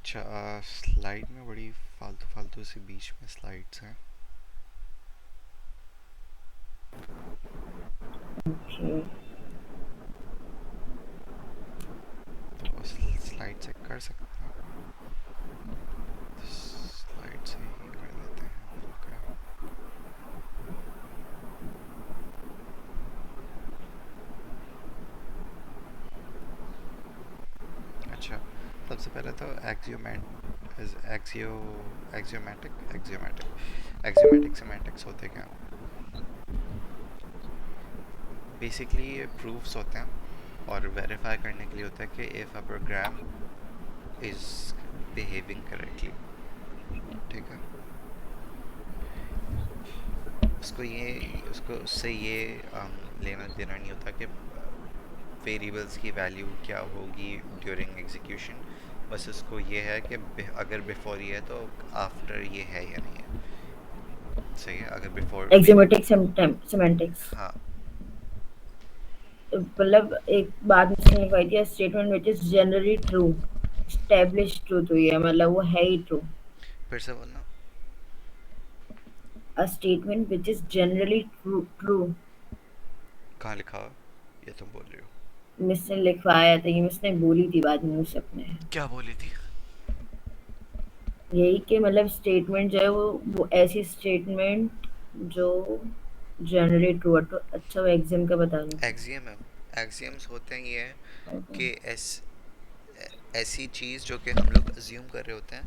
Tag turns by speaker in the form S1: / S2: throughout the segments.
S1: अच्छा, स्लाइड में बड़ी फालतू फालतू सी बीच में स्लाइड्स हैं।
S2: Okay.
S1: तो स्लाइड से कर सकते हैं, स्लाइड से ही कर देते हैं। ओके। अच्छा, सबसे पहले तो एक्सियो एक्सियोमेटिक सिमेंटिक्स होते क्या? बेसिकली ये प्रूफ्स होते हैं और वेरीफाई करने के लिए होता है कि if a program is behaving correctly. ठीक है, उसको उससे ये लेना देना नहीं होता कि वेरिएबल्स की वैल्यू क्या होगी ड्यूरिंग एग्जीक्यूशन। बस उसको ये है कि अगर बिफोर ये है तो आफ्टर ये है या नहीं है। सही है, अगर बिफोर वेरिएबल।
S2: Axiomatic semantics.
S1: हाँ,
S2: मतलब एक बात मुझसे निकलवाई थी, statement which is generally true, establish truth हुई है, मतलब वो है ही ट्रू।
S1: फिर से बोलना।
S2: A statement which is generally true.
S1: कहाँ लिखा हुआ? ये तुम बोल रही हो?
S2: मिस ने लिखवाया था, ये मिस ने बोली थी बाद में मुझसे अपने।
S1: क्या बोली थी?
S2: यही कि मतलब स्टेटमेंट जो है वो ऐसी स्टेटमेंट जो जनरली ट्रू है। तो अच्छा वो एग्जाम का बता दो।
S1: एक्सियम है। एक्सियम्स होते हैं ये कि ऐसी चीज़ जो कि हम लोग अज्यूम कर रहे होते हैं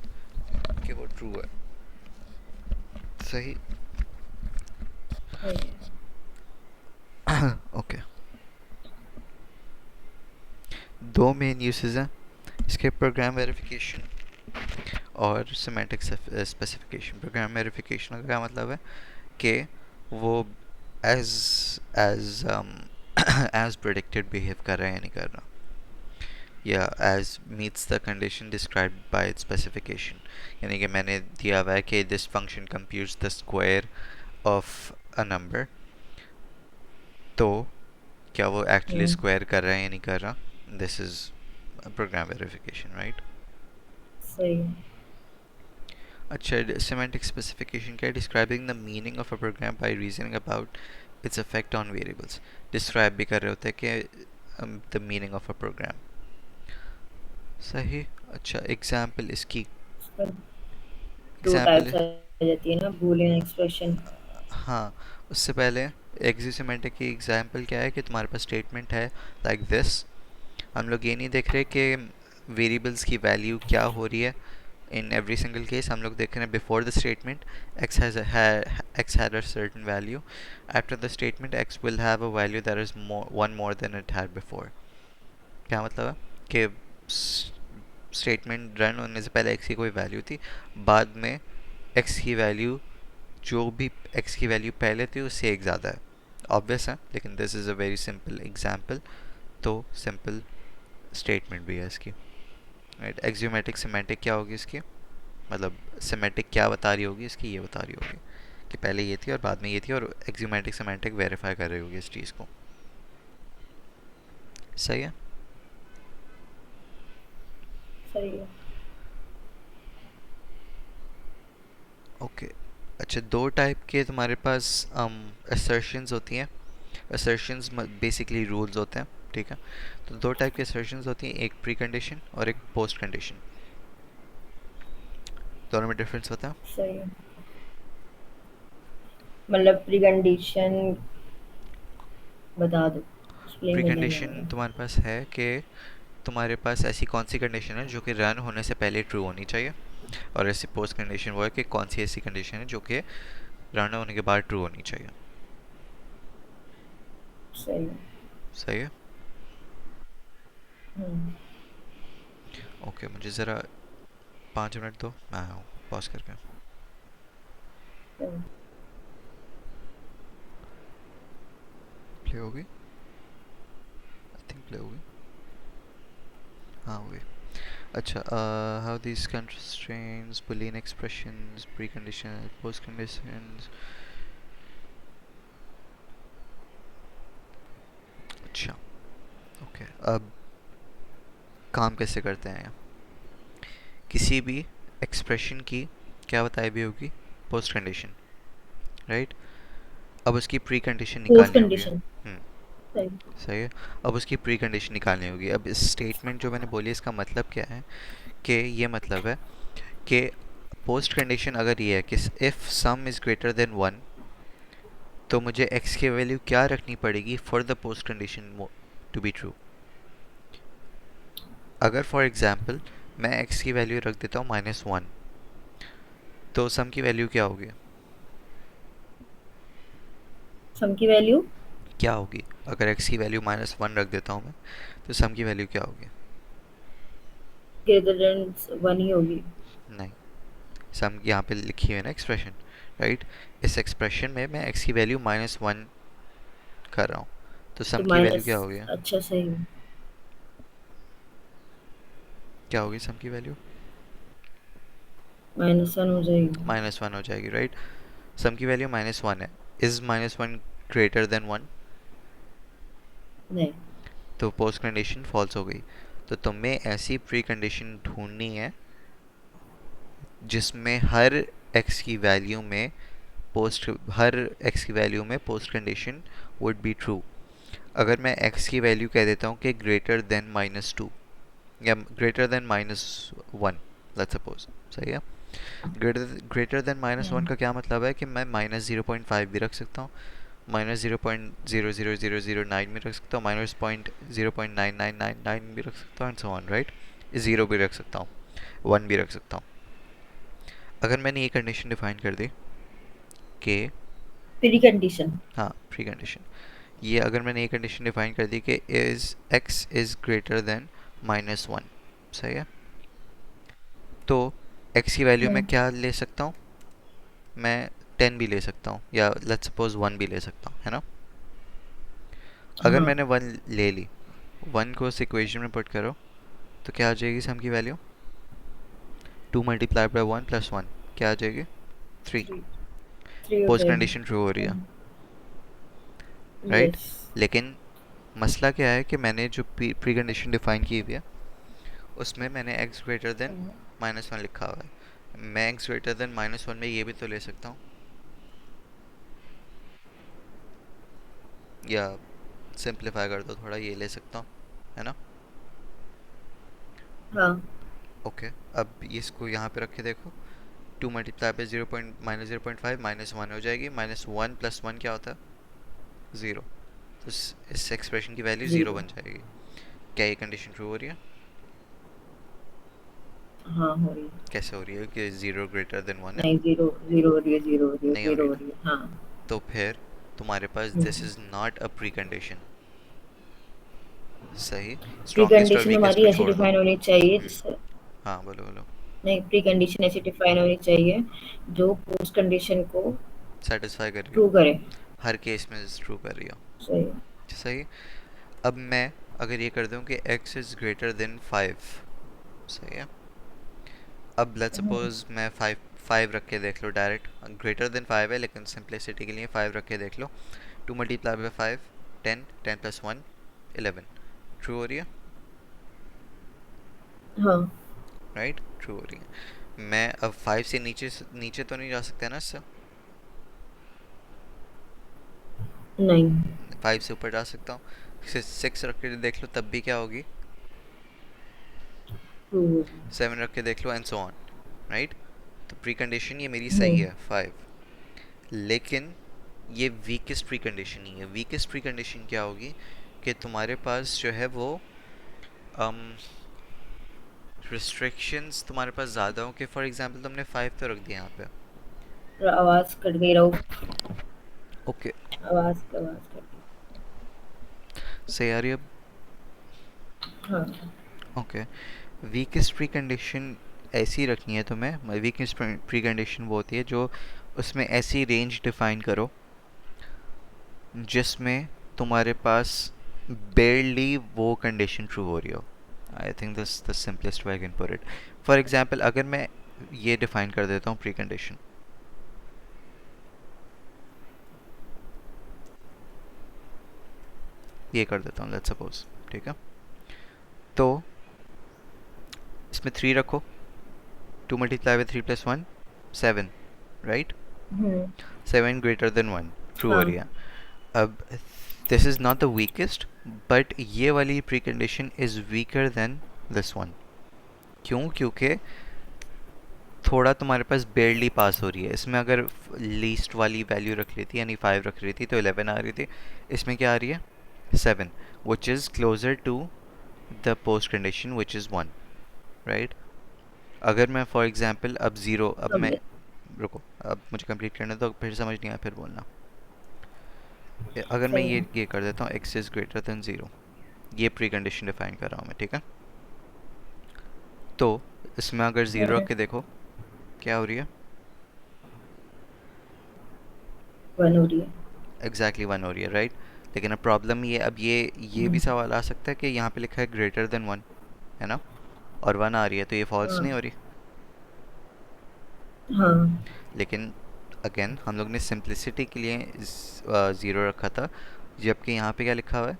S1: कि वो ट्रू है। सही।
S2: सही है।
S1: ओके। दो मेन यूसेस हैं इसके, प्रोग्राम वेरिफिकेशन और सिमेंटिक स्पेसिफिकेशन। प्रोग्राम वेरिफिकेशन का क्या मतलब है कि वो as as as predicted behave कर रहा है या नहीं कर रहा, या as meets the condition described by its specification. यानी कि मैंने दिया हुआ है कि this function computes the square of a number, तो क्या वो एक्चुअली
S2: हुँ,
S1: स्क्वायर कर रहा है या नहीं कर रहा। This is program verification, right?
S2: सही है।
S1: अच्छा, semantic specification क्या है? Describing the meaning of a program by reasoning about its effect on variables. Describe भी कर रहे होते हैं कि the meaning of a program। सही। अच्छा, एग्जाम्पल इसकी।
S2: उसका 2
S1: एग्जाम्पल।
S2: टाइप्स आ जाती है ना, बूलियन एक्सप्रेशन।
S1: हाँ, उससे पहले एक्सियोमेटिक की एग्जाम्पल क्या है कि तुम्हारे पास स्टेटमेंट है लाइक दिस। हम लोग ये नहीं देख रहे कि वेरिएबल्स की वैल्यू क्या हो रही है in every single case। हम लोग देख रहे हैं before the statement x had a certain value, after the statement x will have a value that is one more than it had before। क्या मतलब है कि स्टेटमेंट रन होने से पहले x की कोई वैल्यू थी, बाद में x की वैल्यू, जो भी x की वैल्यू पहले थी उससे एक ज़्यादा है। ऑब्वियस है, लेकिन this is a very simple example, तो सिंपल स्टेटमेंट भी है इसकी। राइट, एक्सियोमेटिक सिमेंटिक क्या होगी इसकी, मतलब सिमेटिक क्या बता रही होगी इसकी, ये बता रही होगी कि पहले ये थी और बाद में ये थी, और एक्सियोमेटिक सिमेंटिक वेरीफाई कर रही होगी इस चीज़ को। सही है।
S2: सही है।
S1: ओके। अच्छा, दो टाइप के तुम्हारे पास असर्शंस होती हैं। असर्शंस बेसिकली रूल्स होते हैं। ठीक है, तो दो टाइप की असर्शंस होती हैं, एक प्री कंडीशन और एक पोस्ट कंडीशन। दोनों में डिफरेंस होता है।
S2: सही है। मतलब प्री-कंडीशन बता दो,
S1: प्री
S2: एक्सप्लेन करने में
S1: कंडीशन
S2: आएगा।
S1: तुम्हारे पास है कि तुम्हारे पास ऐसी कौन सी कंडीशन है जो कि रन होने से पहले ट्रू होनी चाहिए, और ऐसी पोस्ट कंडीशन वो है कि कौन सी ऐसी कंडीशन है जो कि रन होने के बाद ट्रू होनी चाहिए।
S2: सही है।
S1: सही है।
S2: हुँ,
S1: ओके, मुझे ज़रा 5 मिनट दो, मैं आया हूँ पॉज करके।
S2: सही।
S1: प्ले होगी, आई थिंक प्ले होगी। हाँ, हो गई। अच्छा, how these constraints boolean expressions precondition post conditions। अच्छा, ओके, अब काम कैसे करते हैं किसी भी एक्सप्रेशन की क्या बताई भी होगी, पोस्ट कंडीशन, राइट। अब उसकी प्री कंडीशन
S2: पोस्ट
S1: निकालनी होगी।
S2: कंडीशन। सही।
S1: सही है। अब उसकी प्री कंडीशन निकालनी होगी। अब इस स्टेटमेंट जो मैंने बोली इसका मतलब क्या है, कि ये मतलब है कि पोस्ट कंडीशन अगर ये है कि if sum is greater than one, तो मुझे x की वैल्यू क्या रखनी पड़ेगी for the post condition to be true. अगर फॉर एग्जांपल मैं x की वैल्यू रख देता हूँ -1, तो सम की वैल्यू क्या होगी?
S2: सम की वैल्यू
S1: क्या होगी अगर x की वैल्यू -1 रख देता हूँ मैं, तो सम की वैल्यू क्या होगी?
S2: ग्रेटर देन 1 ही होगी।
S1: नहीं, सम यहाँ पे लिखी हुई है ना एक्सप्रेशन, राइट। इस एक्सप्रेशन में मैं x की वैल्यू -1 कर रहा हूँ, तो
S2: तो
S1: सम की वैल्यू
S2: माइनस,
S1: क्या होगी?
S2: अच्छा सही।
S1: क्या होगी सम की वैल्यू?
S2: -1 हो जाएगी।
S1: -1 हो जाएगी, राइट। सम की वैल्यू -1 है। Is -1 greater than 1?
S2: नहीं।
S1: तो पोस्ट कंडीशन फॉल्स हो गई। तो तुम्हें ऐसी प्री कंडीशन ढूंढनी है जिसमें हर x की वैल्यू में post condition would be true. अगर मैं x की वैल्यू कह देता हूँ कि ग्रेटर देन -2 या ग्रेटर देन -1, लेट्स सपोज, सही है। ग्रेटर देन -1
S2: हम्म।
S1: का क्या मतलब है कि मैं -0.5 भी रख सकता हूँ, -0.00009 भी रख सकता हूँ, -0.9999 भी रख सकता हूँ, and so on, right. Zero भी रख सकता हूँ, वन भी रख सकता हूँ। अगर मैंने ये कंडीशन डिफाइन कर दी कि,
S2: प्री कंडीशन।
S1: हाँ, प्री कंडीशन, ये अगर मैंने ये कंडीशन डिफाइन कर दी कि is x is greater than -1, सही है, तो x की वैल्यू मैं
S2: हम्म।
S1: क्या ले सकता हूँ? मैं 10 भी ले सकता हूँ, या लेट्स सपोज 1 भी ले सकता हूँ, है ना। अगर
S2: हाँ।
S1: मैंने 1 ले ली, 1 को उस इक्वेशन में पुट करो, तो क्या आ जाएगी सम की वैल्यू? 2 मल्टीप्लाई बाय 1 प्लस 1, क्या आ जाएगी? 3।
S2: 3। 3 हो
S1: पोस्ट
S2: जाएगी।
S1: कंडीशन ट्रू हो रही है, राइट।
S2: यस।
S1: लेकिन मसला क्या है कि मैंने जो प्री कंडीशन डिफाइन की हुई है उसमें मैंने x ग्रेटर देन -1 लिखा हुआ है। मैं x ग्रेटर देन -1 में ये भी तो ले सकता हूँ, या सिंप्लीफाई कर दो थोड़ा, ये ले सकता हूँ, है ना।
S2: हाँ।
S1: ओके, अब इसको यहाँ पे रख के देखो, 2 मल्टीप्लाई बाई 0.-0.5 -1 हो जाएगी, -1 प्लस 1 क्या होता है? 0। तो इस एक्सप्रेशन की वैल्यू 0
S2: जीरो।
S1: बन जाएगी। क्या ये कंडीशन ट्रू हो रही है?
S2: हाँ हो रही है।
S1: कैसे हो रही है कि 0 ग्रेटर देन 1 है?
S2: नहीं, जीरो। जीरो हो रही है, जीरो हो रही है,
S1: नहीं हो रही
S2: जीरो हो
S1: ना।
S2: रही है, हाँ।
S1: तो फिर तुम्हारे पास this
S2: hmm.
S1: Is not a pre condition, सही।
S2: प्री
S1: स्ट्रॉन्गेस्ट और
S2: कंडीशन
S1: वीकेस्ट
S2: हमारी
S1: को
S2: ऐसी
S1: छोड़ दो।
S2: डिफाइन होनी चाहिए जिससे,
S1: हाँ, बोलो बोलो।
S2: नहीं, प्री कंडीशन ऐसी डिफाइन होनी चाहिए जो पोस्ट कंडीशन को
S1: सेटिस्फाई कर रही हो,
S2: ट्रू करे।
S1: हर केस में ट्रू कर रही हो,
S2: सही।
S1: सही। अब मैं अगर ये कर दूं कि x इज ग्रेटर देन 5, सही है। अब लेट्स सपोज मैं 5 रख के देख लो, डायरेक्ट ग्रेटर देन 5 है लेकिन सिंप्लिसिटी के लिए 5 रख के देख लो। 2 मल्टीप्लाई बाई 5, 10, 10 प्लस 1, 11, ट्रू हो रही है,
S2: हाँ।
S1: राइट, ट्रू हो रही है। मैं अब 5 से नीचे नीचे तो नहीं जा सकता ना इससे,
S2: नहीं।
S1: 5 से ऊपर जा सकता हूँ। 6 रख के देख लो तब भी क्या होगी?
S2: ट्रू।
S1: 7 रख के देख लो, एंड सो ऑन, राइट। तो प्री कंडीशन ये मेरी सही
S2: हम्म।
S1: है 5, लेकिन ये वीकेस्ट प्री कंडीशन ही है। वीकेस्ट प्री कंडीशन क्या होगी कि तुम्हारे पास जो है वो रिस्ट्रिक्शंस तुम्हारे पास ज़्यादा हो, कि फॉर एग्जांपल तुमने 5 तो रख दिया यहाँ पे।
S2: आवाज कट गई, रहो।
S1: ओके,
S2: आवाज कट गई।
S1: सही आ रही है अब?
S2: हाँ।
S1: ओके, वीकेस्ट प्री कंडीशन ऐसी रखनी है तुम्हें। वीकेस्ट प्री कंडीशन वो होती है जो उसमें ऐसी रेंज डिफाइन करो जिसमें तुम्हारे पास बेरली वो कंडीशन ट्रू हो रही हो। I think this the simplest way I can put it. For example अगर मैं ये डिफाइन कर देता हूँ प्री कंडीशन, ये कर देता हूँ लेट्स सपोज, ठीक है। तो इसमें 3 रखो, 2 multiplied by 3 plus 1, 7, right?
S2: Hmm
S1: 7 greater than 1, true हो
S2: हाँ
S1: रही है. अब this is not the weakest, but ये वाली precondition is weaker than this one. क्यों? क्योंकि थोड़ा तुम्हारे पास barely पास हो रही है. इसमें अगर लीस्ट वाली वैल्यू रख लेती यानी 5 रख रही थी तो 11 आ रही थी. इसमें क्या आ रही है? 7, which is closer to the post condition which is 1, right? अगर मैं फॉर एग्जांपल अब ज़ीरो, अब मैं,
S2: समझे
S1: रुको अब मुझे कंप्लीट करने दो, फिर समझ नहीं आया फिर बोलना. अगर मैं
S2: सही है
S1: ये कर देता हूँ x is greater than zero, ये प्री कंडीशन डिफाइन कर रहा हूँ मैं, ठीक है? तो इसमें अगर ज़ीरो रख
S2: हम्म
S1: के देखो क्या हो रही है?
S2: 1 हो रही है
S1: एग्जैक्टली 1 हो रही है, राइट? लेकिन अब प्रॉब्लम ये, अब ये भी
S2: हम्म,
S1: सवाल आ सकता है कि यहाँ पे लिखा है ग्रेटर देन 1, है ना? और 1 आ रही है तो ये फॉल्स
S2: हाँ
S1: नहीं हो रही.
S2: हाँ
S1: लेकिन अगेन हम लोग ने सिंप्लिसिटी के लिए ज़ीरो रखा था, जबकि यहाँ पे क्या लिखा हुआ है?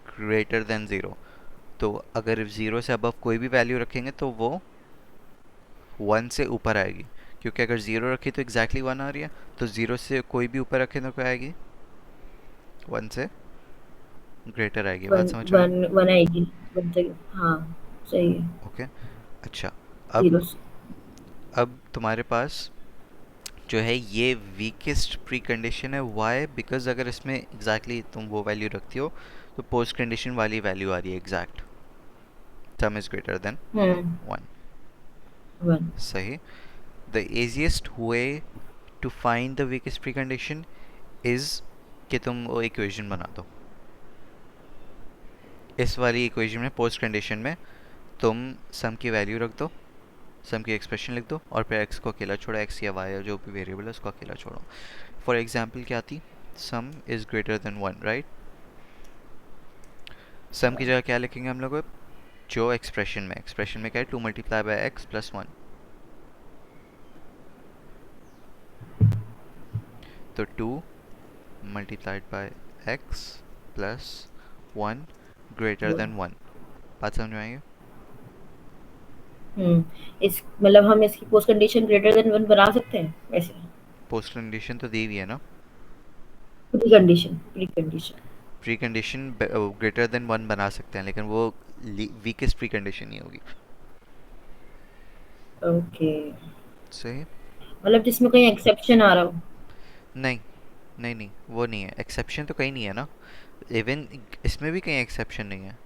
S1: Greater than zero. तो अगर ज़ीरो से अबव कोई भी वैल्यू रखेंगे तो वो 1 से ऊपर आएगी, क्योंकि अगर ज़ीरो रखी तो एग्जैक्टली 1 आ रही है, तो ज़ीरो से कोई भी ऊपर रखें तो क्या आएगी? 1 से ग्रेटर आएगी. बात
S2: 1
S1: समझ रहे हो?
S2: 1 1 आएगी 1 से हाँ सही है
S1: ओके. अच्छा. अब
S2: 0 से
S1: अब तुम्हारे पास जो है ये वीकेस्ट प्री कंडीशन है. वाई? बिकॉज अगर इसमें एग्जैक्टली तुम वो वैल्यू रखती हो तो पोस्ट कंडीशन वाली वैल्यू आ रही है exact, sum is greater than
S2: hmm
S1: 1.
S2: 1
S1: सही. The easiest way to find the weakest precondition is कि तुम वो इक्वेशन बना दो. इस वाली इक्वेशन में पोस्ट कंडीशन में तुम सम की वैल्यू रख दो, सम की एक्सप्रेशन लिख दो और फिर एक्स को अकेला छोड़ो, एक्स या वाई जो भी वेरिएबल है उसको अकेला छोड़ो. फॉर एग्जांपल क्या थी? Sum is greater than 1, right? Sum की जगह क्या लिखेंगे हम लोग? जो एक्सप्रेशन में क्या है? 2 मल्टीप्लाई बाय एक्स प्लस 1. तो 2 multiplied by x plus 1 greater than 1. बात समझ में आई है?
S2: इस मतलब हम इसकी पोस्ट कंडीशन ग्रेटर देन 1 बना सकते हैं वैसे
S1: पोस्ट कंडीशन तो दी हुई है ना.
S2: Pre condition
S1: pre condition greater than 1 बना सकते हैं, लेकिन वो वीकेस्ट प्री कंडीशन नहीं होगी.
S2: ओके
S1: सही.
S2: मतलब जिसमें कहीं एक्सेप्शन आ रहा हो
S1: नहीं, नहीं नहीं, वो नहीं है. एक्सेप्शन तो कहीं नहीं है ना. इवन इसमें भी कहीं एक्सेप्शन नहीं है.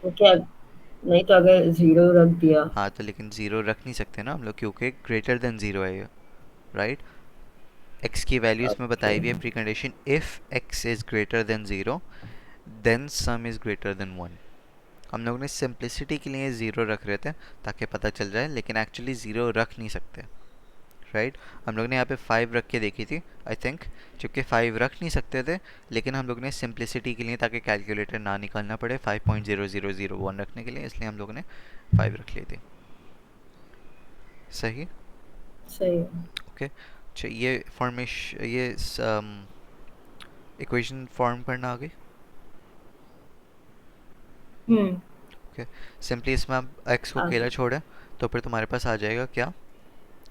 S2: तो क्या नहीं तो अगर 0 रख दिया
S1: हाँ तो लेकिन ज़ीरो रख नहीं सकते ना हम लोग, क्योंकि ग्रेटर देन ज़ीरो है ये, राइट? एक्स की वैल्यू इसमें
S2: ओके
S1: बताई हुई है pre condition, if x is greater than zero then sum is greater than 1. हम लोग ने सिंप्लिसिटी के लिए ज़ीरो रख रहे थे ताकि पता चल जाए, लेकिन एक्चुअली ज़ीरो रख नहीं सकते, राइट? हम लोग ने यहाँ पे 5 रख के देखी थी आई थिंक, क्योंकि 5 रख नहीं सकते थे, लेकिन हम लोग ने सिंप्लिसिटी के लिए, ताकि कैलकुलेटर ना निकालना पड़े 5.0001 रखने के लिए, इसलिए हम लोगों ने 5 रख ली थी. सही.
S2: सही है
S1: ओके. अच्छा, ये फॉर्मेशन, ये इक्वेशन फॉर्म करना आ गई.
S2: हम्म
S1: ओके. सिंपली इसमें आप एक्स को
S2: आगे
S1: अकेला छोड़ें तो फिर तुम्हारे पास आ जाएगा क्या?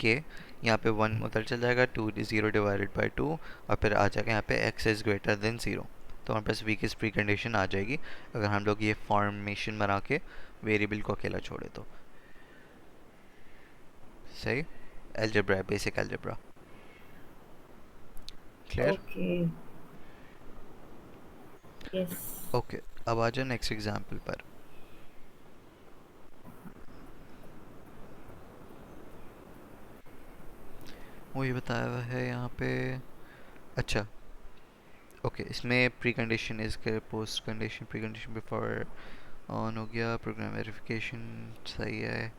S1: के यहाँ पे 1 उधर चल जाएगा, 2 ज़ीरो डिवाइडेड बाई 2, और फिर आ जाएगा यहाँ पे x is greater than zero. तो हमारे पास वीकेस्ट प्री कंडीशन आ जाएगी अगर हम लोग ये फॉर्मेशन बना के वेरिएबल को अकेला छोड़े तो. सही. एल्जेब्रा है, basic algebra. Clear?
S2: Okay yes
S1: okay. अब आ जाओ नेक्स्ट एग्जाम्पल पर. वो ये बताया हुआ है यहाँ पे. अच्छा. ओके. इसमें प्री कंडीशन इज के post condition, pre condition before on हो गया, प्रोग्राम वेरिफिकेशन सही है.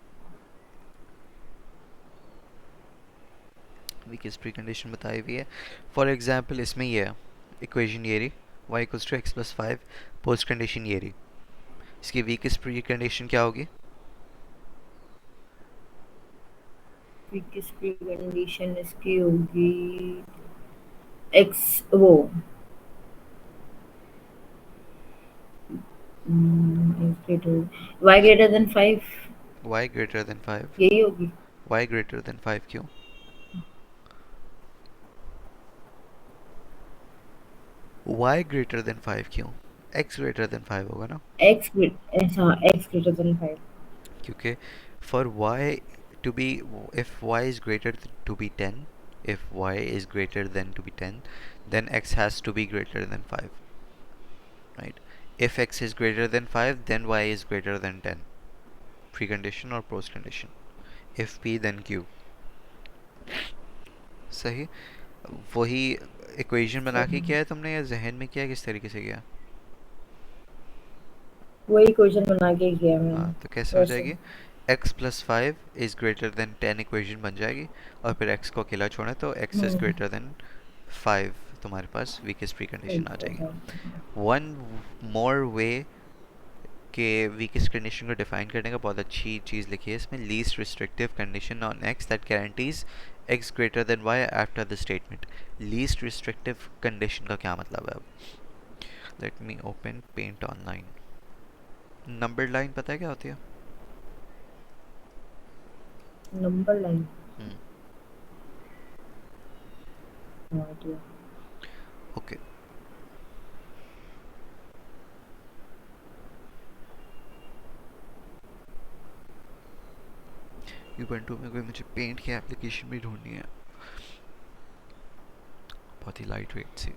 S1: वीकेस्ट प्री कंडीशन बताई हुई है. फॉर एग्जांपल इसमें ये है, इक्वेशन ये रही, y equals to x plus 5. Post condition ये रही. इसकी वीकेस्ट प्री कंडीशन क्या होगी?
S2: वीकेस्ट प्री कंडीशन इसकी होगी एक्स वो y greater than 5
S1: y greater than 5,
S2: यही होगी।
S1: y greater than 5 क्यों? y greater than 5 क्यों? x greater than 5 होगा ना,
S2: ऐसा एक्स ग्रेटर देन 5।
S1: क्योंकि for y to be, if y is greater to be 10, if y is greater than to be 10, then x has to be greater than 5, right? If x is greater than 5, then y is greater than 10, precondition or postcondition. If p then q. सही। वही equation बना के किया है तुमने या जहन में किया है, किस तरीके से किया?
S2: वही क्वेश्चन बना के किया
S1: हाँ,
S2: मैंने
S1: तो कैसे हो
S2: वैसे।
S1: जाएगी? x plus 5 is greater then 10 equation बन जाएगी, और फिर x को अकेला छोड़ें तो x is
S2: hmm.
S1: Greater than 5, तुम्हारे पास वीकेस्ट प्री कंडीशन आ जाएगी। वन मोर वे के वीकेस्ट कंडीशन को डिफाइन करने का बहुत अच्छी चीज़ लिखी है इसमें, least restrictive condition on x that guarantees x greater than y after the statement. Least restrictive condition का क्या मतलब है? अब let me open paint online. Number line पता है क्या होती है?
S2: Number line.
S1: Hmm,
S2: no idea.
S1: Okay. Ubuntu में कोई मुझे पेंट की एप्लीकेशन भी ढूंढनी है, बहुत ही लाइट वेट सी।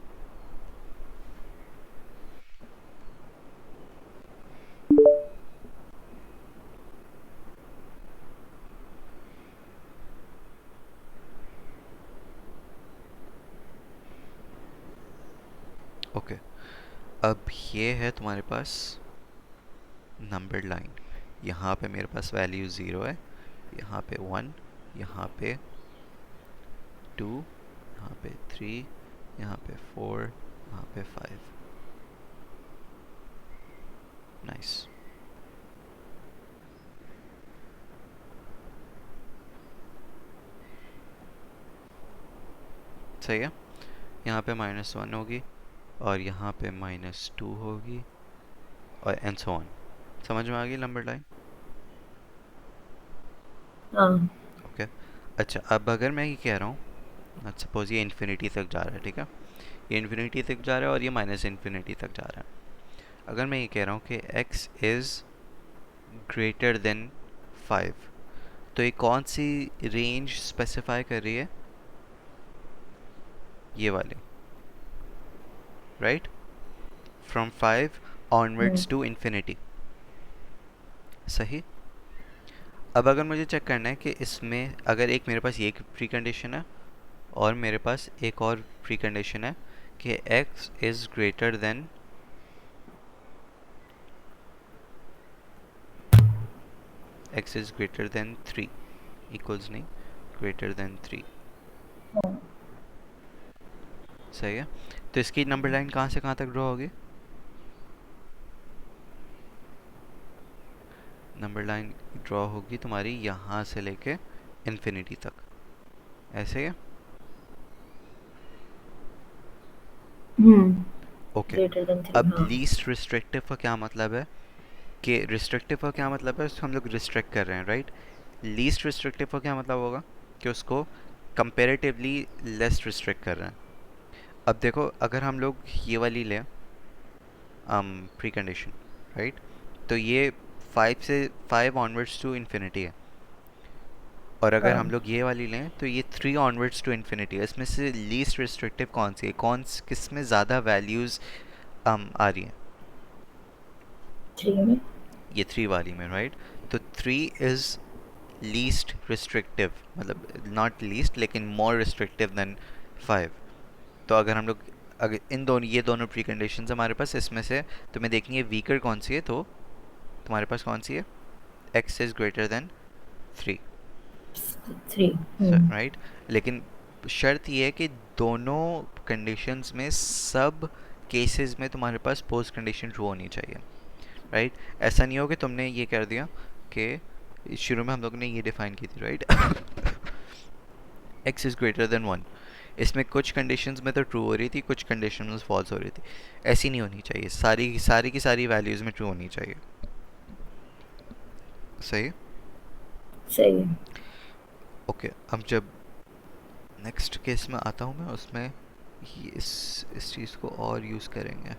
S1: ओके, अब ये है तुम्हारे पास नंबर लाइन। यहाँ पे मेरे पास वैल्यू 0 है, यहाँ पे 1, यहाँ पे 2, यहाँ पे 3, यहाँ पे 4, यहाँ पे 5। नाइस। सही है। यहाँ पे -1 होगी, और यहाँ पे -2 होगी, और एंड सो ऑन। समझ में आ गई नंबर लाइन?
S2: हाँ।
S1: ओके। अच्छा, अब अगर मैं ये कह रहा हूँ, सपोज ये इन्फिनिटी तक जा रहा है, ठीक है, ये इन्फिनिटी तक जा रहा है और ये माइनस इन्फिनिटी तक जा रहा है। अगर मैं ये कह रहा हूँ कि x इज़ ग्रेटर देन 5, तो ये कौन सी रेंज स्पेसिफाई कर रही है? ये वाली, right? From 5 onwards to infinity. सही। अब अगर मुझे चेक करना है कि इसमें अगर एक मेरे पास ये प्री कंडीशन है, और मेरे पास एक और प्री कंडीशन है कि x is greater then, x is greater then 3, equals नहीं, ग्रेटर देन 3। सही है। तो इसकी नंबर लाइन कहाँ से कहाँ तक ड्रॉ होगी? नंबर लाइन ड्रॉ होगी तुम्हारी यहाँ से लेके इन्फिनिटी तक, ऐसे है। ओके।
S2: ग्रेटर देन 3,
S1: अब
S2: हाँ।
S1: लीस्ट रिस्ट्रिक्टिव का क्या मतलब है? कि रिस्ट्रिक्टिव का क्या मतलब है, उसको हम लोग रिस्ट्रिक्ट कर रहे हैं, राइट? लीस्ट रिस्ट्रिक्टिव का क्या मतलब होगा? कि उसको कंपेरेटिवली लेस रिस्ट्रिक्ट कर रहे हैं। अब देखो, अगर हम लोग ये वाली लें प्री कंडीशन, राइट, तो ये 5 से 5 ऑनवर्ड्स टू इन्फिनिटी है, और अगर हम
S2: हाँ,
S1: लोग ये वाली लें तो ये 3 ऑनवर्ड्स टू इन्फिनिटी है। इसमें से लीस्ट रिस्ट्रिक्टिव कौन सी है, किस में ज़्यादा वैल्यूज़ आ रही हैं?
S2: 3 में।
S1: ये 3 वाली में, राइट? तो 3 इज़ लीस्ट रिस्ट्रिक्टिव, मतलब नॉट लीस्ट लेकिन मोर रिस्ट्रिक्टिव देन 5। तो अगर हम लोग, अगर इन दोनों, ये दोनों प्री कंडीशंस हमारे पास, इसमें से तुम्हें देखनी है वीकर कौन सी है, तो तुम्हारे पास कौन सी है? x is greater then 3,
S2: 3।
S1: Right? लेकिन शर्त ये है कि दोनों कंडीशंस में, सब केसेस में तुम्हारे पास पोस्ट कंडीशन ट्रू होनी चाहिए, राइट? ऐसा नहीं हो कि तुमने ये कर दिया कि शुरू में हम लोग ने ये डिफाइन की थी, right? x is greater than 1, इसमें कुछ कंडीशंस में तो ट्रू हो रही थी, कुछ कंडीशन में फॉल्स हो रही थी। ऐसी नहीं होनी चाहिए, सारी की सारी वैल्यूज़ में ट्रू होनी चाहिए। सही।
S2: सही है।
S1: ओके, अब जब नेक्स्ट केस में आता हूँ मैं, उसमें इस चीज़ को और यूज़ करेंगे।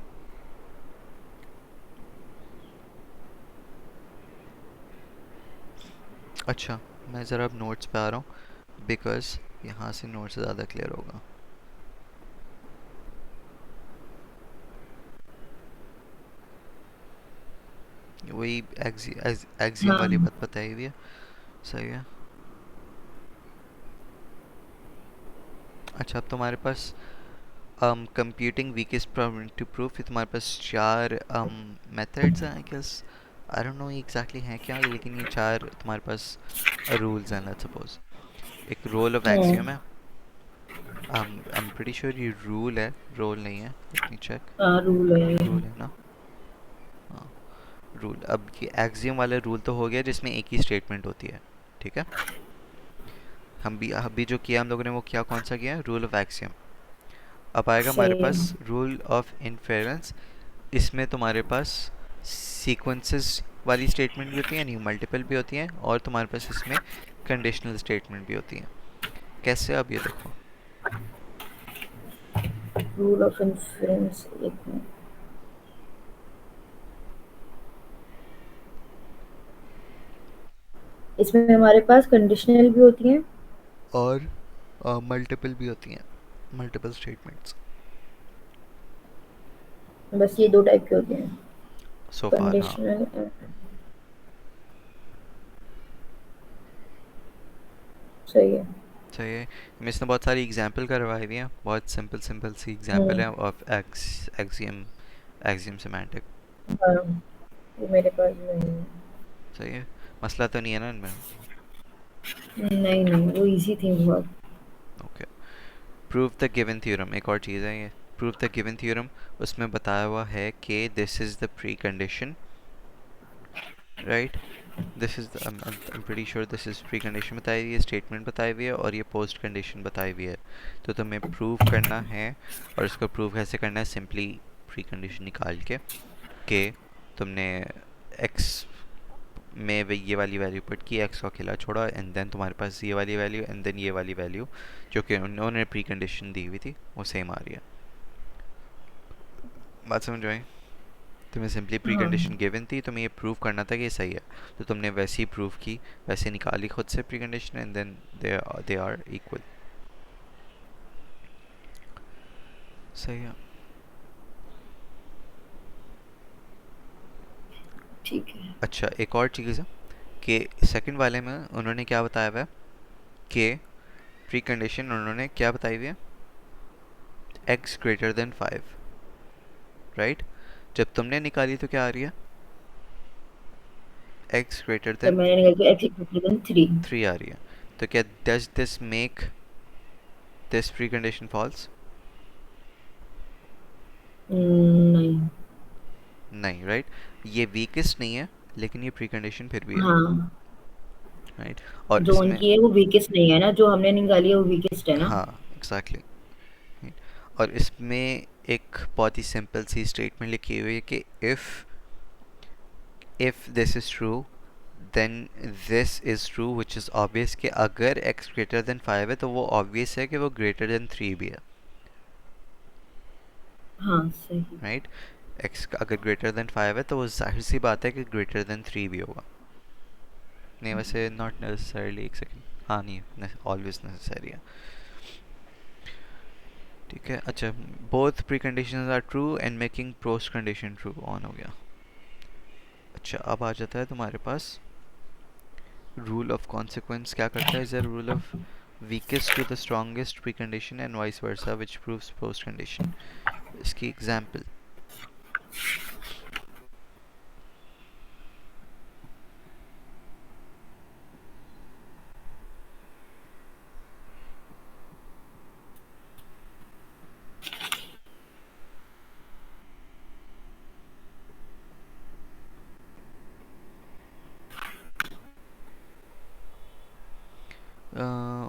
S1: अच्छा, मैं ज़रा अब नोट्स पे आ रहा हूँ, बिकॉज़ यहाँ से नोट्स ज़्यादा क्लियर होगा। वही एक्सियम वाली
S2: हाँ
S1: बात बताई हुई है। सही है। अच्छा, अब तुम्हारे पास कंप्यूटिंग वीकेस्ट प्रोबेबिलिटी प्रूफ, ये तुम्हारे पास चार मेथड्स हैं I guess. I don't know exactly हैं क्या, लेकिन ये चार तुम्हारे पास रूल्स हैं। लेट्स सपोज एक रोल ऑफ
S2: हाँ
S1: एक्सियम है। आई एम प्रीटी श्योर ये रूल है, रोल नहीं है। Let me check.
S2: हाँ, रूल है ये।
S1: रूल है ना? हाँ, रूल। अब ये एक्सियम वाला रूल तो हो गया जिसमें एक ही स्टेटमेंट होती है, ठीक है। हम भी अभी जो किया हम लोगों ने, वो क्या, कौन सा किया, रूल ऑफ एक्सियम। अब आएगा हमारे
S2: सही है।
S1: पास रूल ऑफ इन्फेरेंस। इसमें तुम्हारे पास सीक्वेंसेस वाली स्टेटमेंट भी होती है, यानी मल्टीपल भी होती हैं, और तुम्हारे पास इसमें कंडीशनल स्टेटमेंट भी होती हैं। कैसे, अब ये देखो।
S2: रूल ऑफ इन्फ्लुएंस, एक मिनट। इसमें हमारे पास कंडीशनल भी होती हैं।
S1: और मल्टीपल भी होती हैं, मल्टीपल स्टेटमेंट्स।
S2: बस ये दो टाइप के होते हैं,
S1: सो फार, हाँ।
S2: कंडीशनल। सही है।
S1: सही है। मैं इसने बहुत सारी एग्जांपल करवाई हुई हैं, बहुत सिंपल सिंपल सी एग्जांपल
S2: हम्म।
S1: है ऑफ एक्सियम, एक्सियम सेमांटिक।
S2: हाँ, वो मेरे पास नहीं है।
S1: सही है। मसला तो नहीं है ना इनमें?
S2: नहीं नहीं, वो इजी थी बहुत।
S1: Okay. Prove the given theorem, एक और चीज़ है ये। प्रूव द गिवन थ्योरम, उसमें बताया हुआ है कि this is the pre condition, right. This is I am pretty sure this is pre condition बताई हुई है, स्टेटमेंट बताई हुई है, और ये पोस्ट कंडीशन बताई हुई है। तो तुम्हें प्रूव करना है, और इसको प्रूव कैसे करना है, सिंपली प्री कंडीशन निकाल के तुमने एक्स में ये वाली वैल्यू पुट की, एक्स का अकेला छोड़ा, एंड देन तुम्हारे पास ये वाली वैल्यू, एंड देन ये वाली वैल्यू जो कि उन्होंने प्री कंडीशन दी हुई थी, वो सेम आ रही है। बात समझ आई? तुम्हें सिंपली प्री
S2: हाँ
S1: कंडीशन गिवन थी, तुम्हें ये प्रूव करना था कि ये सही है, तो तुमने वैसे ही प्रूव की, वैसे निकाली खुद से pre condition, and then they are equal. सही है।
S2: ठीक है।
S1: अच्छा, एक और चीज़ है कि सेकंड वाले में उन्होंने क्या बताया हुआ है कि प्री कंडीशन उन्होंने क्या बताई हुई है, एक्स ग्रेटर देन 5, राइट। जब तुमने निकाली तो क्या आ रही है, एक्स ग्रेटर
S2: जब
S1: देन
S2: मैंने निकाल के एक्स इक्वल टू 3।
S1: 3 आ रही है। तो क्या does this make this pre condition false?
S2: नहीं।
S1: नहीं, राइट। ये वीकेस्ट नहीं है, लेकिन ये प्री कंडीशन फिर भी है,
S2: हाँ,
S1: राइट। और
S2: जो
S1: इसमें,
S2: उनकी है वो वीकेस्ट नहीं है ना, जो हमने निकाली है वो वीकेस्ट है ना।
S1: हाँ, एग्जैक्टली, right? और इसमें एक बहुत ही सिंपल सी स्टेटमेंट लिखी हुई है कि if this is true then this is true, which is obvious कि अगर x ग्रेटर देन 5 है तो वो ऑब्वियस है कि वो ग्रेटर देन 3 भी है,
S2: हाँ सही।
S1: राइट। x अगर ग्रेटर देन 5 है तो वो जाहिर सी बात है कि ग्रेटर देन 3 भी होगा। नहीं, वैसे नॉट नेसेसरली, एक सेकेंड, हाँ नहीं, ऑलवेज नेसेसरी है। ठीक है। अच्छा, both pre conditions are true and making post condition true on हो गया। अच्छा, अब आ जाता है तुम्हारे पास रूल ऑफ कॉन्सिक्वेंस। क्या करता है, is a rule of weakest to the strongest pre condition and vice versa which proves post condition. इसकी एग्जांपल,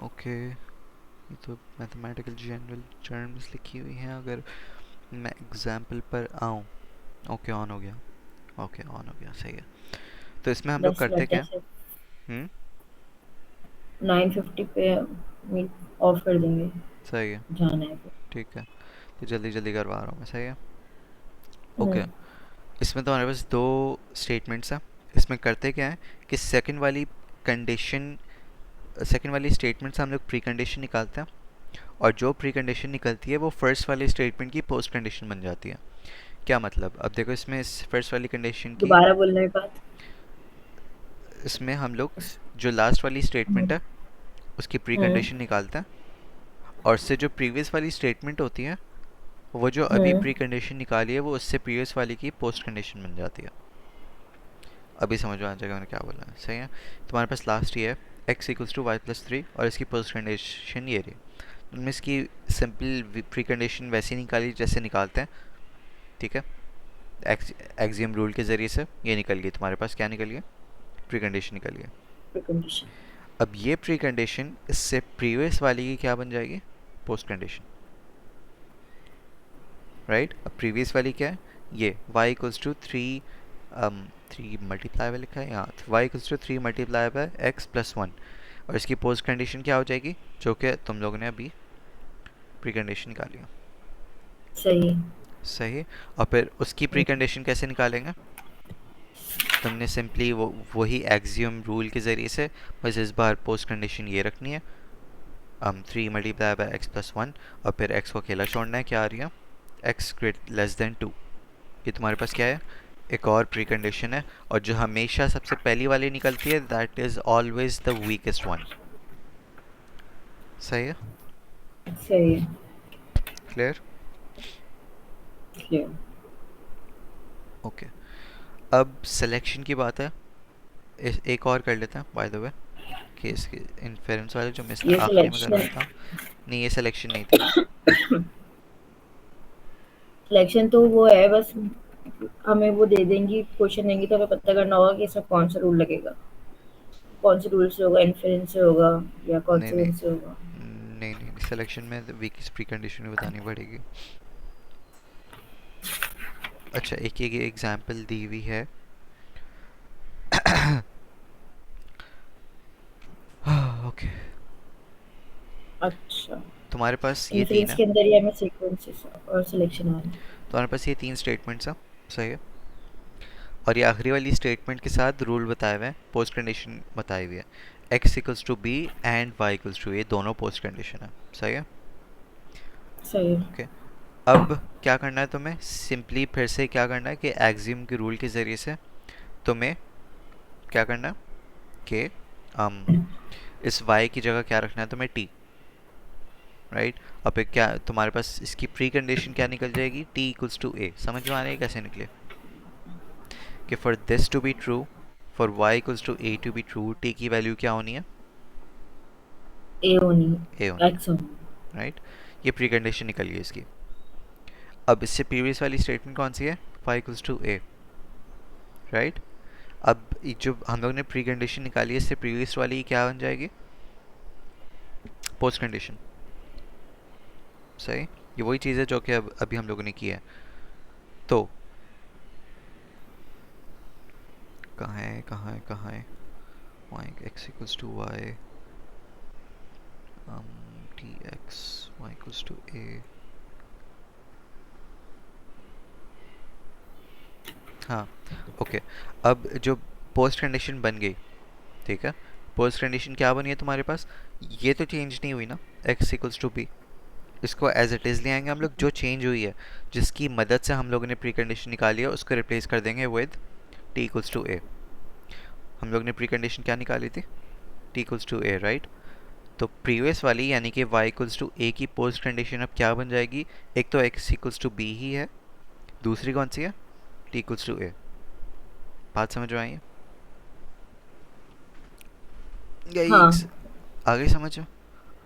S1: ओके, ये तो मैथमेटिकल जनरल टर्म्स लिखी हुई हैं। अगर मैं एग्जांपल पर आऊँ, ओके ऑन हो गया, ओके ऑन हो गया, सही है। तो इसमें हम लोग
S2: 10
S1: करते
S2: मिनट
S1: क्या
S2: ऐसे।
S1: हैं?
S2: 9:50 पे मीट ऑफ कर देंगे,
S1: सही है,
S2: जाना है फिर।
S1: ठीक है, तो जल्दी जल्दी करवा रहा हूँ मैं, सही है। ओके,
S2: हम्म।
S1: इसमें तो हमारे पास दो स्टेटमेंट्स हैं। इसमें करते क्या है कि कंडीशन सेकंड वाली स्टेटमेंट से हम लोग प्री कंडीशन निकालते हैं, और जो प्री कंडीशन निकलती है वो फर्स्ट वाली स्टेटमेंट की पोस्ट कंडीशन बन जाती है। क्या मतलब, अब देखो इसमें इस फर्स्ट वाली कंडीशन की,
S2: दोबारा बोलने के बाद।
S1: इसमें हम लोग जो लास्ट वाली स्टेटमेंट
S2: हम्म।
S1: है उसकी प्री
S2: हम्म।
S1: कंडीशन निकालते हैं, और उससे जो प्रीवियस वाली स्टेटमेंट होती है, वो जो अभी
S2: हम्म।
S1: प्री कंडीशन निकाली है वो उससे प्रीवियस वाली की पोस्ट कंडीशन बन जाती है। अभी समझ में आ जाएगा मैंने क्या बोला है, सही है। तुम्हारे पास लास्ट ये है, x=y+3, और इसकी पोस्ट कंडीशन ये रही। उनमें इसकी सिंपल प्री कंडीशन वैसे ही निकाली जैसे निकालते हैं, ठीक है। एक्सियम रूल के ज़रिए से ये निकल गई, तुम्हारे पास क्या निकल गया, प्री कंडीशन निकल गया।
S2: प्रिकंडीशन।
S1: अब ये प्री कंडीशन इससे प्रीवियस वाली की क्या बन जाएगी, पोस्ट कंडीशन, राइट। अब प्रीवियस वाली क्या है, ये y=3, 3 मल्टीप्लाई में लिखा है यहाँ, y=3 मल्टीप्लाई बाय x+1, और इसकी पोस्ट कंडीशन क्या हो जाएगी, जो कि तुम लोगों ने अभी प्री कंडीशन निकाली है,
S2: सही है।
S1: सही। और फिर उसकी प्री
S2: हम्म।
S1: कंडीशन कैसे निकालेंगे, तुमने सिंपली वही एक्सियम रूल के ज़रिए से बस इस बार पोस्ट कंडीशन ये रखनी है, 3 × और फिर x को अकेला छोड़ना है, क्या आ रही है, x <2। ये तुम्हारे पास क्या है, एक और प्री कंडीशन है, और जो हमेशा सबसे पहली वाली निकलती है that is always the weakest one, सही है,
S2: सही है।
S1: क्लियर।
S2: क्लियर।
S1: ओके, अब सिलेक्शन की बात है। एक और कर लेते हैं बाय द वे, कि इसकी इन्फेरेंस वाले जो मैं
S2: ये
S1: आखिरी में
S2: सिलेक्शन।
S1: करवाया था। नहीं, ये सिलेक्शन नहीं थी।
S2: सिलेक्शन तो वो है बस, हमें वो दे देंगी, क्वेश्चन देंगी तो हमें पता करना होगा कि इसमें कौन सा रूल लगेगा, कौन से रूल से होगा, इन्फेरेंस से होगा या
S1: नहीं नहीं,
S2: कॉन्सिक्वेंस से होगा।
S1: नहीं नहीं, सिलेक्शन में वीकेस्ट प्री कंडीशन भी बतानी पड़ेगी। अच्छा, एक एक एग्जांपल दी हुई है। ओके,
S2: अच्छा।
S1: तुम्हारे पास ये तीन
S2: इन्फ्लुएंस
S1: है,
S2: के अंदर ही हमें सीक्वेंसेस और सिलेक्शन आ रहा है।
S1: तुम्हारे पास ये तीन स्टेटमेंट्स हैं, सही है। और ये आखिरी वाली स्टेटमेंट के साथ रूल बताए हुए हैं, पोस्ट कंडीशन बताई हुई है, x=b एंड y=a, ये दोनों पोस्ट कंडीशन है, सही है।
S2: सही है।
S1: ओके, अब क्या करना है तुम्हें, सिंपली फिर से क्या करना है कि एक्सियम के रूल के ज़रिए से तुम्हें क्या करना है कि इस y की जगह क्या रखना है तुम्हें, t, राइट। अब फिर क्या तुम्हारे पास इसकी प्री कंडीशन क्या निकल जाएगी, t=a, समझ में आ रही है कैसे निकले, कि for this to be true, for y=a to be true, t की वैल्यू क्या होनी है,
S2: ए होनी
S1: a
S2: है,
S1: होनी है,
S2: एक्स होनी
S1: राइट। ये प्री कंडीशन निकल गई इसकी। अब इससे प्रीवियस वाली स्टेटमेंट कौन सी है, y=a, राइट। अब जो हम लोग ने प्री कंडीशन निकाली है इससे प्रीवियस वाली क्या बन जाएगी, पोस्ट कंडीशन, सही। ये वही चीज़ है जो कि अब अभी हम लोगों ने की है। तो कहाँ है कहाँ है कहाँ है, y x=y, dx y=a। हाँ, ओके। अब जो पोस्ट कंडीशन बन गई, ठीक है, पोस्ट कंडीशन क्या बनी है तुम्हारे पास, ये तो चेंज नहीं हुई ना, x=b, इसको एज इट इज़ ले आएंगे हम लोग, जो चेंज हुई है जिसकी मदद से हम लोगों ने प्री कंडीशन निकाली है उसको रिप्लेस कर देंगे विद t=a। हम लोग ने प्री कंडीशन क्या निकाली थी, t=a, राइट। तो प्रीवियस वाली यानी कि y=a की पोस्ट कंडीशन अब क्या बन जाएगी, एक तो x=b ही है, दूसरी कौन सी है, t=a। बात समझ में आई है, यही
S2: हाँ।
S1: आगे समझो।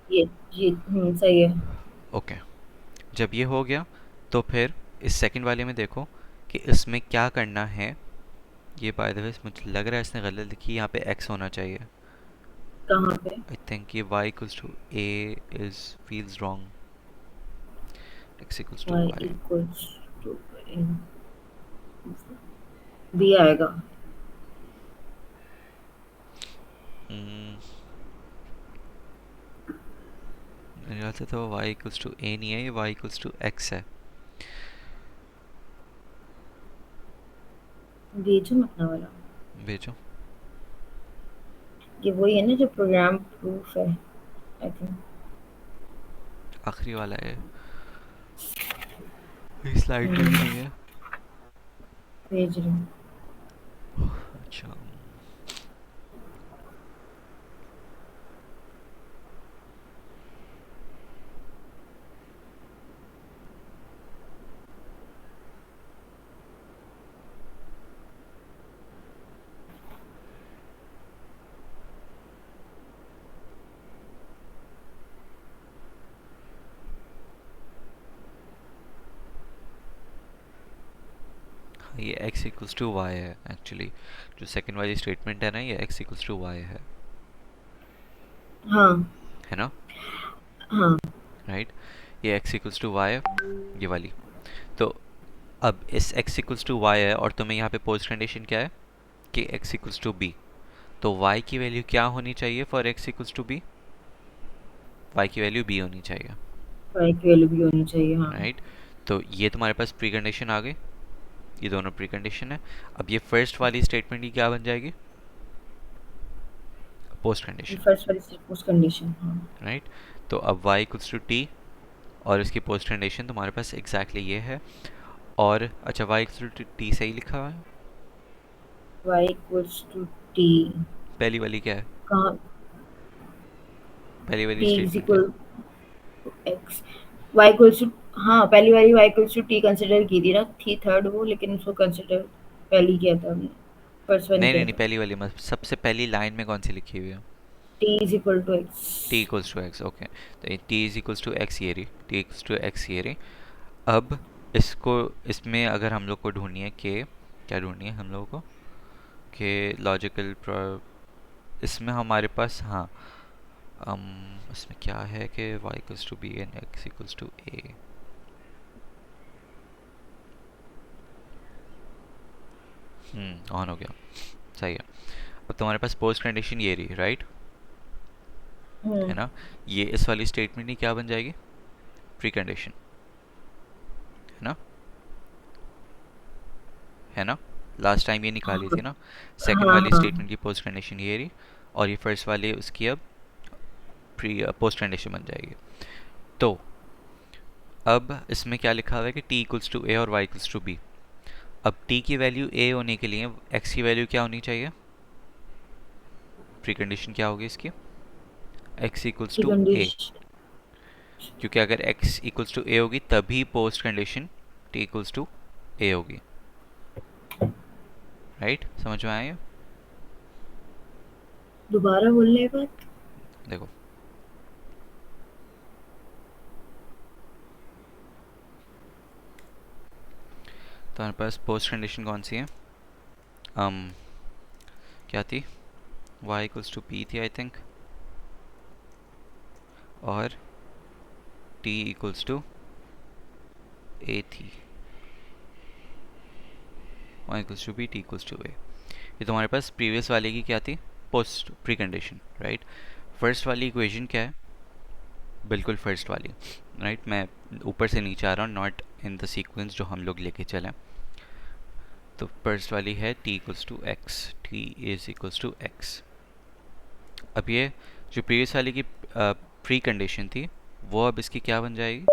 S2: ये सही है।
S1: ओके, जब ये हो गया तो फिर इस सेकंड वाले में देखो कि इसमें क्या करना है। ये बाय द वे मुझे लग रहा है इसने गलत लिखी, यहाँ पे x होना चाहिए।
S2: कहाँ पे?
S1: आई थिंक ये y=a is feels wrong,
S2: y
S1: x=y।
S2: Equals to b आएगा।
S1: मेरे ख्याल से तो y इक्वल्स टू a नहीं है, ये y इक्वल्स टू x है।
S2: भेजो अपना वाला।
S1: भेजो।
S2: ये वही है ना जो प्रोग्राम प्रूफ है, आई थिंक।
S1: आखिरी वाला है, ये स्लाइड में भी नहीं है।
S2: भेज रही हूँ।
S1: अच्छा। हाँ, ये x इक्वल्स टू y है एक्चुअली। जो सेकंड वाली स्टेटमेंट है ना, ये x इक्वल्स टू y
S2: हाँ
S1: है ना?
S2: हाँ।
S1: राइट, ये x इक्वल्स टू y है, ये वाली। तो अब इस x इक्वल्स टू y है और तुम्हें यहाँ पे पोस्ट कंडीशन क्या है कि x इक्वल्स टू b। तो y की वैल्यू क्या होनी चाहिए for x equals to b? y की वैल्यू b होनी चाहिए।
S2: y की वैल्यू भी होनी चाहिए, हाँ।
S1: राइट, तो ये तुम्हारे पास प्री कंडीशन आ गई, ये दोनों प्री कंडीशन है। अब ये फर्स्ट वाली स्टेटमेंट की क्या बन जाएगी? पोस्ट
S2: ये
S1: कंडीशन।
S2: फर्स्ट वाली पोस्ट कंडीशन, हाँ।
S1: राइट, तो अब y इक्वल्स टू t और इसकी पोस्ट कंडीशन तुम्हारे पास एग्जैक्टली ये है। और अच्छा, y इक्वल्स टू t सही लिखा हुआ है?
S2: y equals to t।
S1: पहली वाली क्या है?
S2: कहाँ?
S1: पहली वाली
S2: t इज
S1: स्टेटमेंट क्या है?
S2: Equal x। y equals to, हाँ पहली वाली y equals to t consider की थी ना, थी थर्ड वो, लेकिन उसको कंसिडर पहली किया था हमने, फर्स्ट वन
S1: नहीं नहीं
S2: किया
S1: नहीं,
S2: था।
S1: पहली वाली मत, सबसे पहली लाइन में कौन सी लिखी हुई है?
S2: t is equal to x।
S1: t equals to x, okay. तो ये t is equals to x, ये रही t इक्वल्स टू x, ये रही। अब इसको, इसमें अगर हम लोग को ढूंढनी है कि क्या ढूंढनी है हम लोगों को कि लॉजिकल, इसमें हमारे पास, हाँ, इसमें क्या है कि y equals to b and x equals to a। On हो गया, सही है। अब तुम्हारे पास पोस्ट कंडीशन ये रही, राइट, है
S2: हम्म।
S1: ना? ये इस वाली स्टेटमेंट ही क्या बन जाएगी? प्री कंडीशन, है ना? है ना? लास्ट टाइम ये निकाली
S2: हाँ
S1: थी ना। सेकंड
S2: हाँ
S1: वाली
S2: हाँ।
S1: स्टेटमेंट की पोस्ट कंडीशन ये रही, और ये फर्स्ट वाली उसकी अब प्री पोस्ट कंडीशन बन जाएगी। तो अब इसमें क्या लिखा हुआ है कि t इक्वल्स टू a और y इक्वल्स टू b। अब t की वैल्यू a होने के लिए x की वैल्यू क्या होनी चाहिए? प्री कंडीशन क्या होगी इसकी? x equals to a।
S2: Condition.
S1: क्योंकि अगर x इक्वल्स टू a होगी तभी post condition t equals to a होगी। राइट, समझ में आया?
S2: दोबारा बोलने का।
S1: देखो, तो हमारे पास पोस्ट कंडीशन कौन सी है? क्या थी? y इक्वल्स टू p थी आई थिंक, और t इक्वल्स टू a थी। y equals to b, t equals to a। ये तुम्हारे पास प्रीवियस वाले की क्या थी? Post pre condition, right. First वाली इक्वेशन क्या है? बिल्कुल फर्स्ट वाली, राइट। मैं ऊपर से नीचे आ रहा हूँ, नॉट इन द सीक्वेंस जो हम लोग लेके चले। तो फर्स्ट वाली है t equals to x, t is equals to x. अब ये जो प्रीवियस वाली की प्री कंडीशन थी, वो अब इसकी क्या बन जाएगी?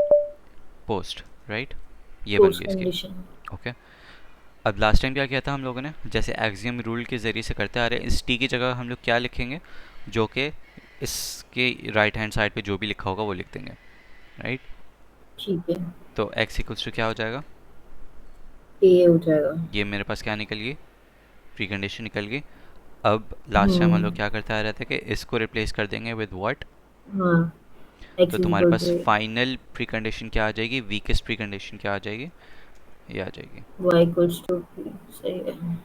S1: पोस्ट, राइट, ये बन
S2: पोस्ट
S1: गई इसकी।
S2: कंडीशन।
S1: ओके, अब लास्ट टाइम क्या किया था हम लोगों ने? जैसे एक्सियम रूल के ज़रिए से करते आ रहे हैं, इस टी की जगह हम लोग क्या लिखेंगे? जो कि इसके राइट हैंड साइड पे जो भी लिखा होगा वो लिख देंगे, राइट।
S2: ठीक है।
S1: तो x इक्वल्स टू क्या हो जाएगा?
S2: ए हो जाएगा।
S1: ये मेरे पास क्या निकल गई? प्री कंडीशन निकल गई। अब लास्ट टाइम हम लोग
S2: हम्म।
S1: क्या करते आ रहे थे कि इसको रिप्लेस कर देंगे विद व्हाट?
S2: हाँ,
S1: तो
S2: एक्स इज
S1: तुम्हारे
S2: इक्वल
S1: पास
S2: टू
S1: फाइनल प्री कंडीशन क्या आ जाएगी? वीकेस्ट प्री कंडीशन क्या आ जाएगी? ये आ जाएगी,
S2: वाई इक्वल्स टू पी। सही है।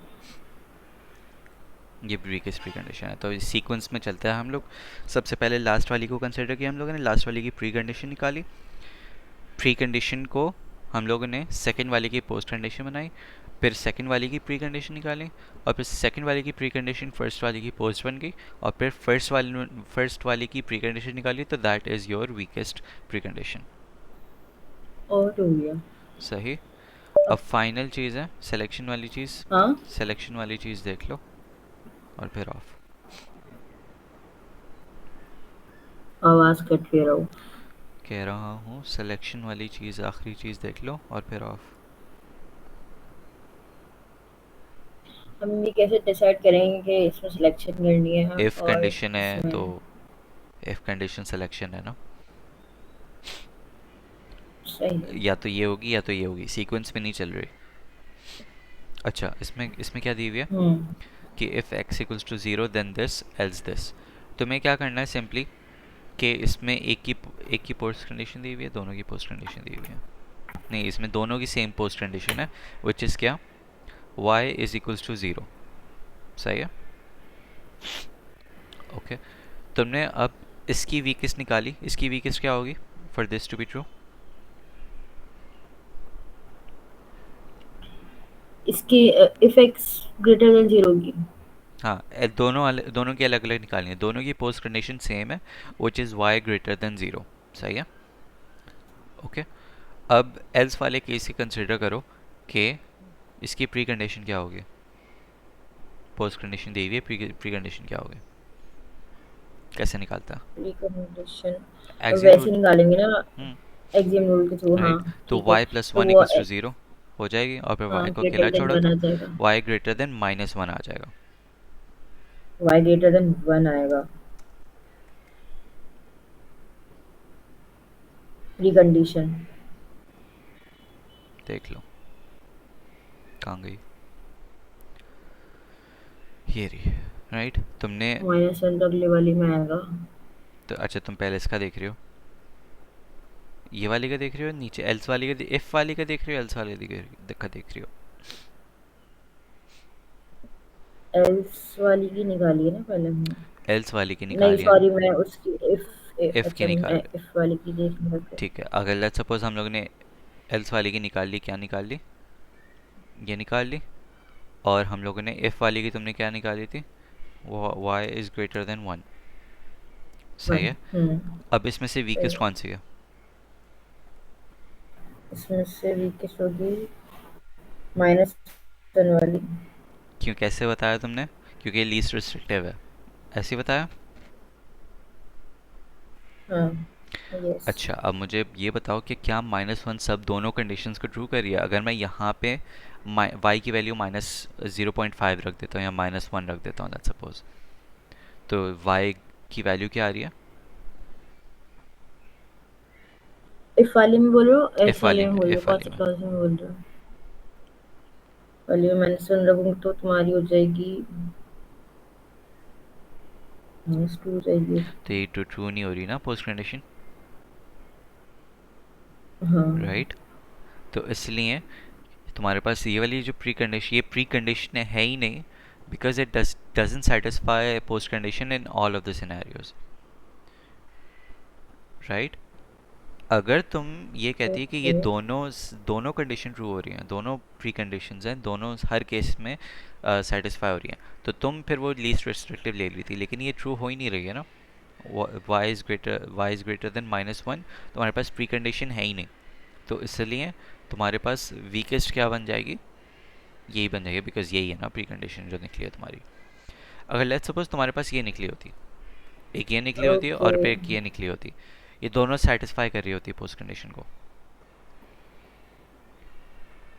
S1: ये वीकेस्ट प्री कंडीशन है। तो इस सीक्वेंस में चलते हैं हम लोग। सबसे पहले लास्ट वाली को कंसिडर किया हम लोगों ने, लास्ट वाली की प्री कंडीशन निकाली। प्री कंडीशन को हम लोगों ने सेकेंड वाले की पोस्ट कंडीशन बनाई। फिर सेकंड वाली की प्री कंडीशन निकालें, और फिर सेकंड वाली की प्री कंडीशन फर्स्ट वाली की पोस्ट बन गई, और फिर फर्स्ट वाली की प्री कंडीशन निकाली, तो that is your weakest pre condition.
S2: और हो गया।
S1: सही। अब
S2: अब
S1: फाइनल चीज़ है सिलेक्शन वाली चीज़।
S2: हाँ,
S1: सिलेक्शन वाली चीज़ देख लो और फिर ऑफ।
S2: आवाज कट के रहो।
S1: कह रहा हूँ सिलेक्शन वाली चीज़, आखिरी चीज़ देख लो और फिर ऑफ।
S2: हम ये कैसे डिसाइड करेंगे कि इसमें सिलेक्शन करनी है
S1: इफ़
S2: और
S1: कंडीशन है
S2: इसमें?
S1: तो इफ़ कंडीशन सिलेक्शन है ना,
S2: सही है।
S1: या तो ये होगी या तो ये होगी, सीक्वेंस में नहीं चल रही। अच्छा, इसमें इसमें क्या दी हुई है
S2: हम्म।
S1: कि if x equals to zero then this else this. तुम्हें क्या करना है सिंपली, कि इसमें एक की पोस्ट कंडीशन दी हुई है, दोनों की पोस्ट कंडीशन दी हुई है। नहीं, इसमें दोनों की सेम पोस्ट कंडीशन है, विच इज़ क्या, y is equals to zero. सही है। ओके। तुमने अब इसकी वीकेस्ट निकाली, इसकी वीकेस्ट क्या होगी for this to be true?
S2: इसकी if x greater than zero की।
S1: हाँ, दोनों की अलग अलग निकालनी है, दोनों की पोस्ट कंडीशन सेम है, which is y greater than zero. सही है। ओके। अब एल्स वाले केस की कंसिडर करो कि इसकी प्री कंडीशन क्या होगी, पोस्ट कंडीशन दी हुई है, प्री कंडीशन क्या होगी, कैसे निकालता?
S2: रिकमेंडेशन
S1: एक्सियम
S2: वैसे
S1: रूल।
S2: निकालेंगे ना,
S1: हम्म।
S2: एग्जाम रूल के थ्रू। हाँ,
S1: राइट। तो
S2: ठीक है।
S1: y प्लस
S2: तो
S1: वन
S2: वो
S1: इक्वल्स टू ज़ीरो हो जाएगी, और फिर
S2: हाँ,
S1: y को अकेला
S2: ग्रेटर देन
S1: छोड़ो
S2: वन
S1: तो
S2: आ जाएगा।
S1: y greater than minus one आ जाएगा।
S2: वाई ग्रेटर देन वन आएगा। प्रीकंडीशन।
S1: देख लो कहाँ गई, ये रही। राइट। तुमने
S2: माइनस वन तो अगले वाली में आएगा।
S1: तो अच्छा, तुम पहले इसका देख रहे हो, ये वाली का देख रहे हो, नीचे एल्स वाली का, इफ वाली का देख रहे हो, एल्स वाली का देख रहे हो?
S2: एल्स वाली की निकाली है ना पहले हमने।
S1: एल्स वाली की
S2: नहीं,
S1: निकाली है,
S2: सॉरी, मैं उसकी
S1: इफ की
S2: अच्छा,
S1: निकाल
S2: मैं
S1: रहे
S2: इफ वाली की देख रही हूँ।
S1: हो। ठीक है, अगर लेट्स सपोज हम लोग ने एल्स वाली की निकाल ली, क्या निकाल ली, ये निकाल ली, और हम लोगों ने इफ वाली की, तुमने क्या निकाली थी, वो y is greater than one. सही
S2: वन।
S1: है। अब इसमें से
S2: सही
S1: वीकेस्ट
S2: है।
S1: कौन सी है?
S2: इसमें से वीकेस्ट होगी माइनस वन वाली।
S1: क्यों, कैसे बताया तुमने? क्योंकि ये लीस्ट रिस्ट्रिक्टिव है, ऐसे ही बताया।
S2: हाँ। यस।
S1: अच्छा, अब मुझे ये बताओ कि क्या माइनस वन सब दोनों कंडीशंस को ट्रू कर रही है? अगर मैं यहाँ पे y की वैल्यू माइनस 0.5 रख देता हूँ या माइनस वन रख देता हूँ लेट्स सपोज, तो y की वैल्यू क्या आ रही है?
S2: इफ वाले में बोल रहे हो, एस
S1: इफ वाली
S2: वाले में
S1: में,
S2: बोल रहे हो?
S1: इफ वाली में।
S2: कौन से में बोल रहे हो? वाले में माइनस वन रखूंगी तो तुम्हारी हो जाएगी माइनस टू हो जाएगी।
S1: तो ये ट्रू नहीं हो रही ना पोस्ट कंडीशन,
S2: हाँ।
S1: राइट। तो इसलिए तुम्हारे पास ये वाली जो प्री कंडीशन, ये प्री कंडीशन है ही नहीं, because it doesn't satisfy post condition in all of the scenarios. Right. अगर तुम ये कहती है कि ये
S2: ओके।
S1: दोनों कंडीशन ट्रू हो रही हैं, दोनों प्री कंडीशंस हैं, दोनों हर केस में सेटिस्फाई हो रही हैं, तो तुम फिर वो लीस्ट रिस्ट्रिक्टिव ले ली थी, लेकिन ये ट्रू हो ही नहीं रही है ना। y is greater than minus one, तुम्हारे पास प्री कंडीशन है ही नहीं, तो इसलिए तुम्हारे पास वीकेस्ट क्या बन जाएगी, यही बन जाएगी, बिकॉज यही है ना प्री कंडीशन जो निकली है तुम्हारी। अगर लेट्स सपोज तुम्हारे पास ये निकली होती, एक ये निकली होती है
S2: ओके।
S1: और फिर एक ये निकली होती, ये दोनों सेटिस्फाई कर रही होती पोस्ट कंडीशन को।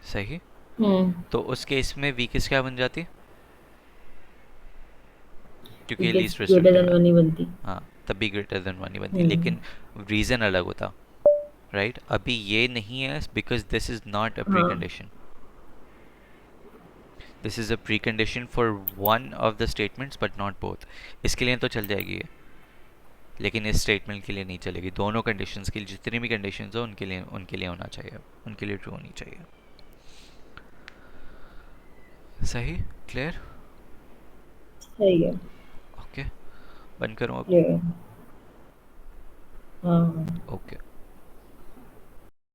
S1: सही।
S2: हम्म।
S1: तो उस केस में वीकेस्ट क्या बन जाती, क्योंकि ये लीस्ट
S2: ग्रेटर
S1: रिस्ट्रिक्टिव
S2: देन
S1: है।
S2: वन ही बनती।
S1: हाँ, तब भी ग्रेटर देन वन ही बनती,
S2: हम्म।
S1: लेकिन रीज़न अलग होता। राइट। अभी ये नहीं है, because this is not a pre
S2: हाँ।
S1: Condition, this is a pre condition for one of the statements but not both. इसके लिए तो चल जाएगी ये, लेकिन इस स्टेटमेंट के लिए नहीं चलेगी। दोनों कंडीशंस के लिए, जितनी भी कंडीशंस हो उनके लिए होना चाहिए, उनके लिए ट्रू होनी चाहिए। सही। क्लियर।
S2: सही है।
S1: ओके, बंद करूँ अब?
S2: क्लियर है। हाँ, हाँ।
S1: ओके।